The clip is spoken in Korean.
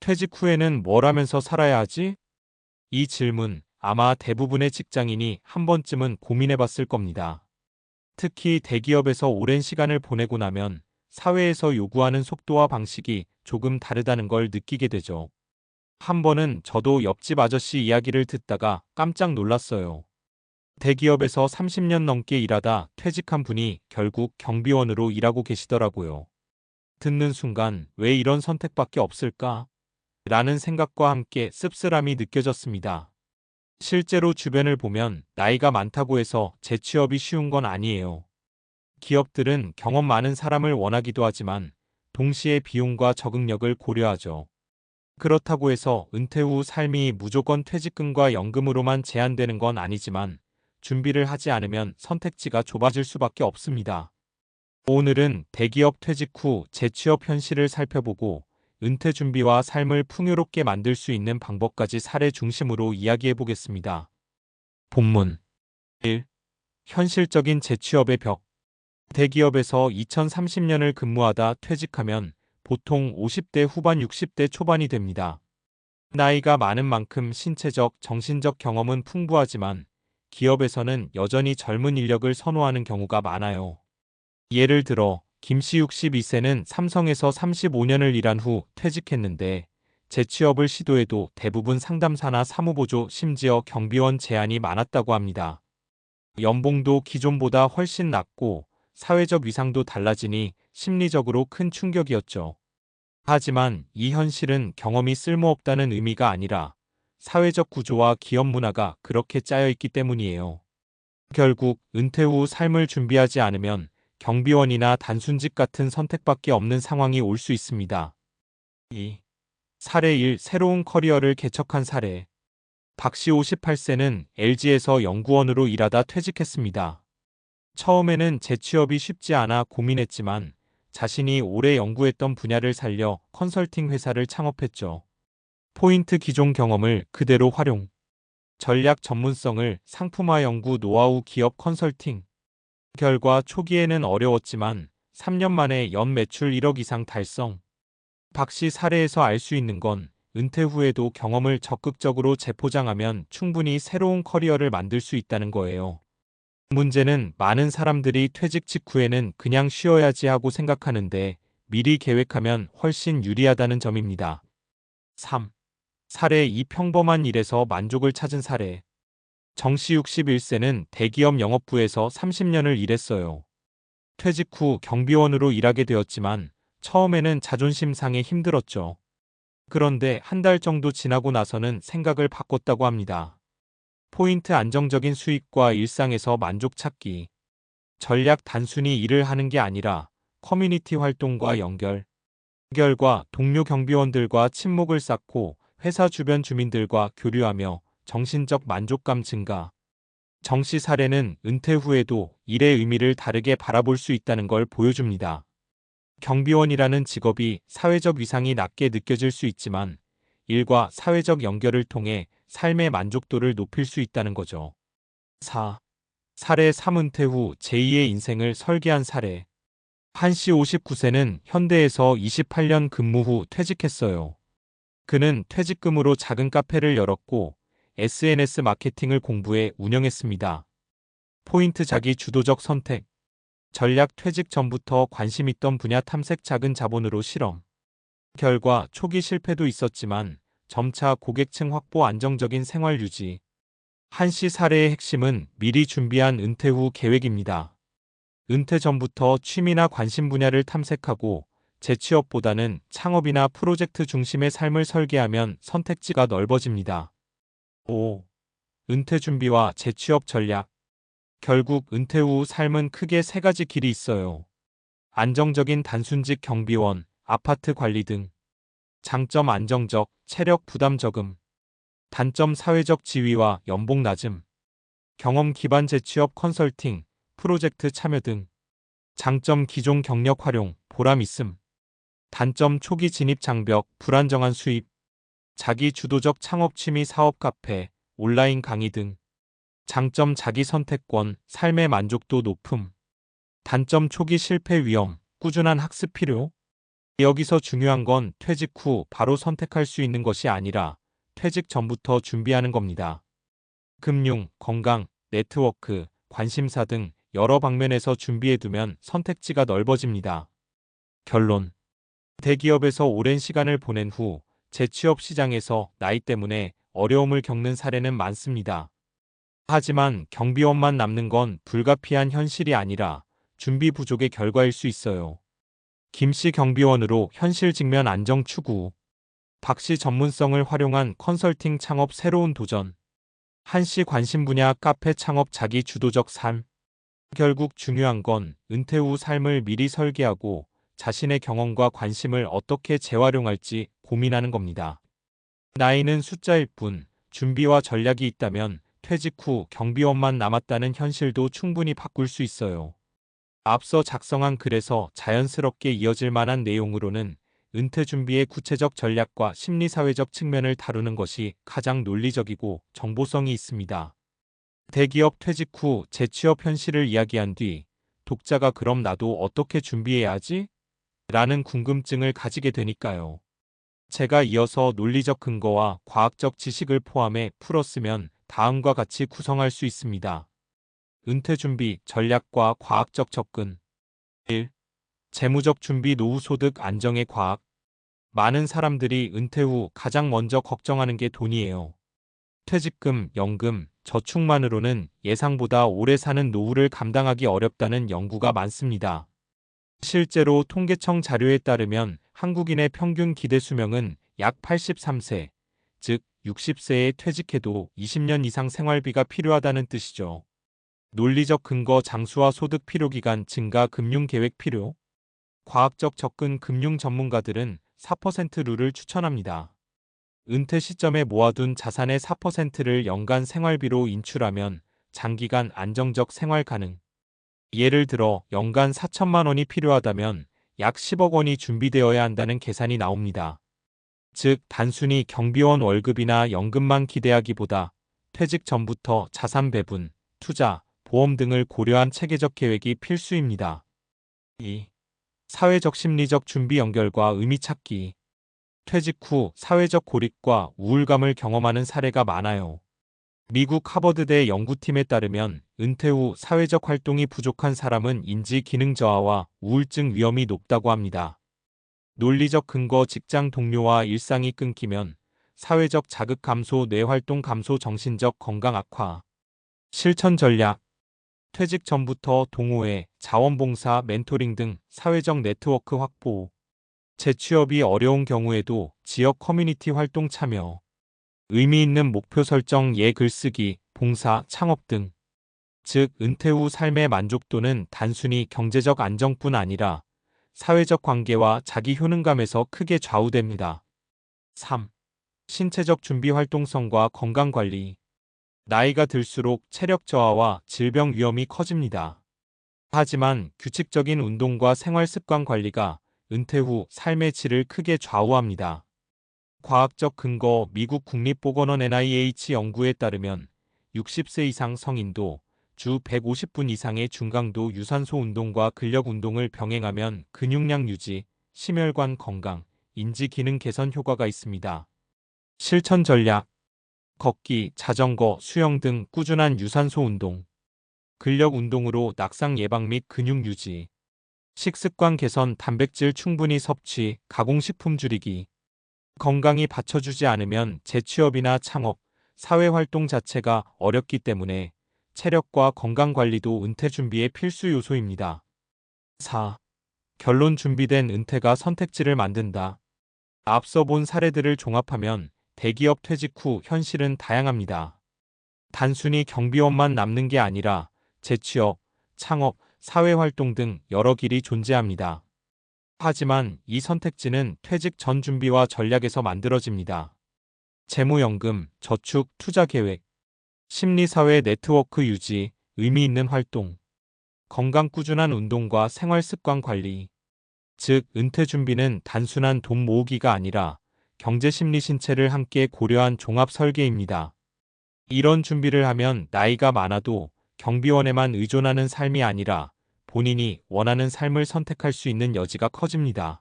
퇴직 후에는 뭘 하면서 살아야 하지? 이 질문 아마 대부분의 직장인이 한 번쯤은 고민해 봤을 겁니다. 특히 대기업에서 오랜 시간을 보내고 나면 사회에서 요구하는 속도와 방식이 조금 다르다는 걸 느끼게 되죠. 한 번은 저도 옆집 아저씨 이야기를 듣다가 깜짝 놀랐어요. 대기업에서 30년 넘게 일하다 퇴직한 분이 결국 경비원으로 일하고 계시더라고요. 듣는 순간 왜 이런 선택밖에 없을까? 라는 생각과 함께 씁쓸함이 느껴졌습니다. 실제로 주변을 보면 나이가 많다고 해서 재취업이 쉬운 건 아니에요. 기업들은 경험 많은 사람을 원하기도 하지만 동시에 비용과 적응력을 고려하죠. 그렇다고 해서 은퇴 후 삶이 무조건 퇴직금과 연금으로만 제한되는 건 아니지만 준비를 하지 않으면 선택지가 좁아질 수밖에 없습니다. 오늘은 대기업 퇴직 후 재취업 현실을 살펴보고 은퇴 준비와 삶을 풍요롭게 만들 수 있는 방법까지 사례 중심으로 이야기해 보겠습니다. 본문 1. 현실적인 재취업의 벽. 대기업에서 2030년을 근무하다 퇴직하면 보통 50대 후반 60대 초반이 됩니다. 나이가 많은 만큼 신체적, 정신적 경험은 풍부하지만 기업에서는 여전히 젊은 인력을 선호하는 경우가 많아요. 예를 들어 김씨 62세는 삼성에서 35년을 일한 후 퇴직했는데 재취업을 시도해도 대부분 상담사나 사무보조, 심지어 경비원 제안이 많았다고 합니다. 연봉도 기존보다 훨씬 낮고 사회적 위상도 달라지니 심리적으로 큰 충격이었죠. 하지만 이 현실은 경험이 쓸모없다는 의미가 아니라 사회적 구조와 기업 문화가 그렇게 짜여 있기 때문이에요. 결국 은퇴 후 삶을 준비하지 않으면 경비원이나 단순직 같은 선택밖에 없는 상황이 올 수 있습니다. 2. 사례 1. 새로운 커리어를 개척한 사례. 박씨 58세는 LG에서 연구원으로 일하다 퇴직했습니다. 처음에는 재취업이 쉽지 않아 고민했지만 자신이 오래 연구했던 분야를 살려 컨설팅 회사를 창업했죠. 포인트 기존 경험을 그대로 활용. 전략 전문성을 상품화 연구 노하우 기업 컨설팅. 결과 초기에는 어려웠지만 3년 만에 연 매출 1억 이상 달성. 박씨 사례에서 알 수 있는 건 은퇴 후에도 경험을 적극적으로 재포장하면 충분히 새로운 커리어를 만들 수 있다는 거예요. 문제는 많은 사람들이 퇴직 직후에는 그냥 쉬어야지 하고 생각하는데 미리 계획하면 훨씬 유리하다는 점입니다. 3. 사례 2. 평범한 일에서 만족을 찾은 사례. 정씨 61세는 대기업 영업부에서 30년을 일했어요. 퇴직 후 경비원으로 일하게 되었지만 처음에는 자존심상에 힘들었죠. 그런데 한 달 정도 지나고 나서는 생각을 바꿨다고 합니다. 포인트 안정적인 수익과 일상에서 만족 찾기. 전략 단순히 일을 하는 게 아니라 커뮤니티 활동과 연결. 결과 동료 경비원들과 친목을 쌓고 회사 주변 주민들과 교류하며 정신적 만족감 증가. 정씨 사례는 은퇴 후에도 일의 의미를 다르게 바라볼 수 있다는 걸 보여줍니다. 경비원이라는 직업이 사회적 위상이 낮게 느껴질 수 있지만 일과 사회적 연결을 통해 삶의 만족도를 높일 수 있다는 거죠. 4. 사례 3. 은퇴 후 제2의 인생을 설계한 사례. 한씨 59세는 현대에서 28년 근무 후 퇴직했어요. 그는 퇴직금으로 작은 카페를 열었고 SNS 마케팅을 공부해 운영했습니다. 포인트 자기 주도적 선택. 전략 퇴직 전부터 관심 있던 분야 탐색 작은 자본으로 실험. 결과 초기 실패도 있었지만 점차 고객층 확보 안정적인 생활 유지. 한씨 사례의 핵심은 미리 준비한 은퇴 후 계획입니다. 은퇴 전부터 취미나 관심 분야를 탐색하고 재취업보다는 창업이나 프로젝트 중심의 삶을 설계하면 선택지가 넓어집니다. 5. 은퇴 준비와 재취업 전략. 결국 은퇴 후 삶은 크게 세 가지 길이 있어요. 안정적인 단순직 경비원, 아파트 관리 등. 장점 안정적, 체력 부담 적음. 단점 사회적 지위와 연봉 낮음. 경험 기반 재취업 컨설팅, 프로젝트 참여 등. 장점 기존 경력 활용, 보람 있음. 단점 초기 진입 장벽, 불안정한 수입. 자기 주도적 창업 취미 사업 카페, 온라인 강의 등. 장점 자기 선택권, 삶의 만족도 높음. 단점 초기 실패 위험, 꾸준한 학습 필요. 여기서 중요한 건 퇴직 후 바로 선택할 수 있는 것이 아니라 퇴직 전부터 준비하는 겁니다. 금융, 건강, 네트워크, 관심사 등 여러 방면에서 준비해두면 선택지가 넓어집니다. 결론. 대기업에서 오랜 시간을 보낸 후 재취업 시장에서 나이 때문에 어려움을 겪는 사례는 많습니다. 하지만 경비원만 남는 건 불가피한 현실이 아니라 준비 부족의 결과일 수 있어요. 김씨 경비원으로 현실 직면 안정 추구. 박씨 전문성을 활용한 컨설팅 창업 새로운 도전. 한씨 관심 분야 카페 창업 자기 주도적 삶. 결국 중요한 건 은퇴 후 삶을 미리 설계하고 자신의 경험과 관심을 어떻게 재활용할지 고민하는 겁니다. 나이는 숫자일 뿐 준비와 전략이 있다면 퇴직 후 경비원만 남았다는 현실도 충분히 바꿀 수 있어요. 앞서 작성한 글에서 자연스럽게 이어질 만한 내용으로는 은퇴 준비의 구체적 전략과 심리사회적 측면을 다루는 것이 가장 논리적이고 정보성이 있습니다. 대기업 퇴직 후 재취업 현실을 이야기한 뒤 독자가 그럼 나도 어떻게 준비해야 하지? 라는 궁금증을 가지게 되니까요. 제가 이어서 논리적 근거와 과학적 지식을 포함해 풀었으면 다음과 같이 구성할 수 있습니다. 은퇴 준비 전략과 과학적 접근. 1. 재무적 준비 노후 소득 안정의 과학. 많은 사람들이 은퇴 후 가장 먼저 걱정하는 게 돈이에요. 퇴직금, 연금, 저축만으로는 예상보다 오래 사는 노후를 감당하기 어렵다는 연구가 많습니다. 실제로 통계청 자료에 따르면 한국인의 평균 기대 수명은 약 83세, 즉 60세에 퇴직해도 20년 이상 생활비가 필요하다는 뜻이죠. 논리적 근거 장수와 소득 필요기간 증가 금융 계획 필요. 과학적 접근 금융 전문가들은 4% 룰을 추천합니다. 은퇴 시점에 모아둔 자산의 4%를 연간 생활비로 인출하면 장기간 안정적 생활 가능. 예를 들어 연간 4천만 원이 필요하다면 약 10억 원이 준비되어야 한다는 계산이 나옵니다. 즉 단순히 경비원 월급이나 연금만 기대하기보다 퇴직 전부터 자산 배분, 투자, 보험 등을 고려한 체계적 계획이 필수입니다. 2. 사회적 심리적 준비 연결과 의미 찾기. 퇴직 후 사회적 고립과 우울감을 경험하는 사례가 많아요. 미국 하버드대 연구팀에 따르면 은퇴 후 사회적 활동이 부족한 사람은 인지 기능 저하와 우울증 위험이 높다고 합니다. 논리적 근거 직장 동료와 일상이 끊기면 사회적 자극 감소, 뇌활동 감소, 정신적 건강 악화. 실천 전략. 퇴직 전부터 동호회, 자원봉사, 멘토링 등 사회적 네트워크 확보. 재취업이 어려운 경우에도 지역 커뮤니티 활동 참여. 의미 있는 목표 설정, 글쓰기, 봉사, 창업 등. 즉, 은퇴 후 삶의 만족도는 단순히 경제적 안정뿐 아니라 사회적 관계와 자기 효능감에서 크게 좌우됩니다. 3. 신체적 준비 활동성과 건강관리. 나이가 들수록 체력 저하와 질병 위험이 커집니다. 하지만 규칙적인 운동과 생활 습관 관리가 은퇴 후 삶의 질을 크게 좌우합니다. 과학적 근거 미국 국립보건원 NIH 연구에 따르면 60세 이상 성인도 주 150분 이상의 중강도 유산소 운동과 근력 운동을 병행하면 근육량 유지, 심혈관 건강, 인지 기능 개선 효과가 있습니다. 실천 전략. 걷기, 자전거, 수영 등 꾸준한 유산소 운동. 근력 운동으로 낙상 예방 및 근육 유지. 식습관 개선, 단백질 충분히 섭취, 가공식품 줄이기. 건강이 받쳐주지 않으면 재취업이나 창업, 사회활동 자체가 어렵기 때문에 체력과 건강관리도 은퇴 준비의 필수 요소입니다. 4. 결론 준비된 은퇴가 선택지를 만든다. 앞서 본 사례들을 종합하면 대기업 퇴직 후 현실은 다양합니다. 단순히 경비원만 남는 게 아니라 재취업, 창업, 사회활동 등 여러 길이 존재합니다. 하지만 이 선택지는 퇴직 전 준비와 전략에서 만들어집니다. 재무연금, 저축, 투자 계획, 심리사회 네트워크 유지, 의미 있는 활동, 건강 꾸준한 운동과 생활 습관 관리. 즉, 은퇴 준비는 단순한 돈 모으기가 아니라 경제 심리 신체를 함께 고려한 종합 설계입니다. 이런 준비를 하면 나이가 많아도 경비원에만 의존하는 삶이 아니라 본인이 원하는 삶을 선택할 수 있는 여지가 커집니다.